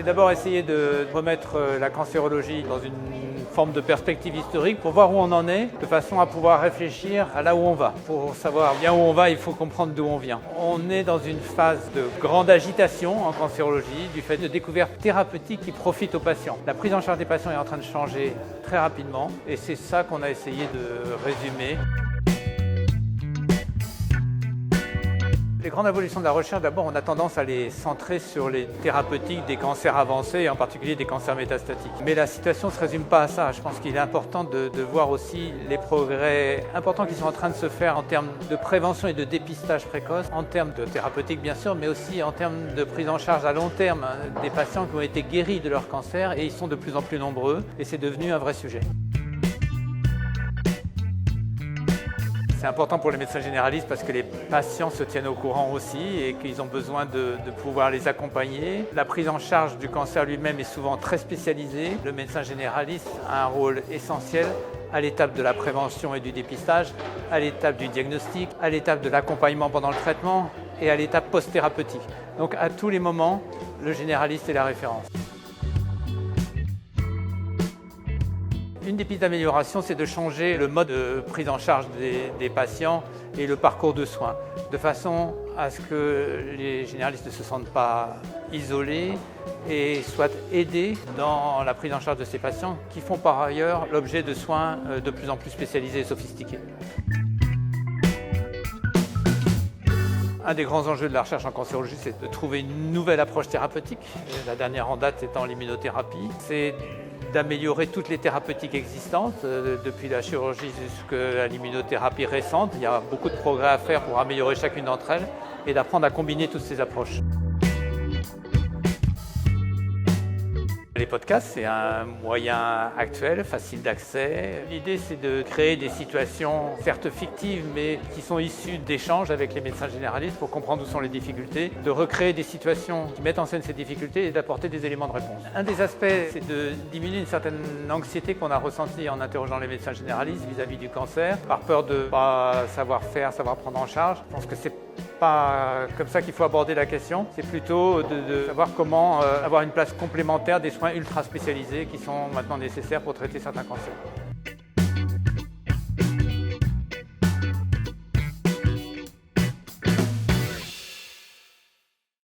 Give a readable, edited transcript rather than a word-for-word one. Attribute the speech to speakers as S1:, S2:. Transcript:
S1: d'abord essayer de remettre la cancérologie dans une forme de perspective historique pour voir où on en est, de façon à pouvoir réfléchir à là où on va. Pour savoir bien où on va, il faut comprendre d'où on vient. On est dans une phase de grande agitation en cancérologie du fait de découvertes thérapeutiques qui profitent aux patients. La prise en charge des patients est en train de changer très rapidement et c'est ça qu'on a essayé de résumer. Les grandes évolutions de la recherche, d'abord, on a tendance à les centrer sur les thérapeutiques des cancers avancés, et en particulier des cancers métastatiques. Mais la situation ne se résume pas à ça. Je pense qu'il est important de voir aussi les progrès importants qui sont en train de se faire en termes de prévention et de dépistage précoce, en termes de thérapeutique bien sûr, mais aussi en termes de prise en charge à long terme des patients qui ont été guéris de leur cancer, et ils sont de plus en plus nombreux, et c'est devenu un vrai sujet. C'est important pour les médecins généralistes parce que les patients se tiennent au courant aussi et qu'ils ont besoin de pouvoir les accompagner. La prise en charge du cancer lui-même est souvent très spécialisée. Le médecin généraliste a un rôle essentiel à l'étape de la prévention et du dépistage, à l'étape du diagnostic, à l'étape de l'accompagnement pendant le traitement et à l'étape post-thérapeutique. Donc à tous les moments, le généraliste est la référence. Une des pistes d'amélioration, c'est de changer le mode de prise en charge des patients et le parcours de soins, de façon à ce que les généralistes ne se sentent pas isolés et soient aidés dans la prise en charge de ces patients qui font par ailleurs l'objet de soins de plus en plus spécialisés et sophistiqués. Un des grands enjeux de la recherche en cancérologie, c'est de trouver une nouvelle approche thérapeutique. La dernière en date étant l'immunothérapie. C'est d'améliorer toutes les thérapeutiques existantes, depuis la chirurgie jusqu'à l'immunothérapie récente. Il y a beaucoup de progrès à faire pour améliorer chacune d'entre elles et d'apprendre à combiner toutes ces approches. Les podcasts, c'est un moyen actuel, facile d'accès. L'idée, c'est de créer des situations, certes fictives, mais qui sont issues d'échanges avec les médecins généralistes pour comprendre où sont les difficultés, de recréer des situations qui mettent en scène ces difficultés et d'apporter des éléments de réponse. Un des aspects, c'est de diminuer une certaine anxiété qu'on a ressentie en interrogeant les médecins généralistes vis-à-vis du cancer, par peur de ne pas savoir faire, savoir prendre en charge. Je pense que c'est pas comme ça qu'il faut aborder la question, c'est plutôt de savoir comment avoir une place complémentaire des soins ultra spécialisés qui sont maintenant nécessaires pour traiter certains cancers.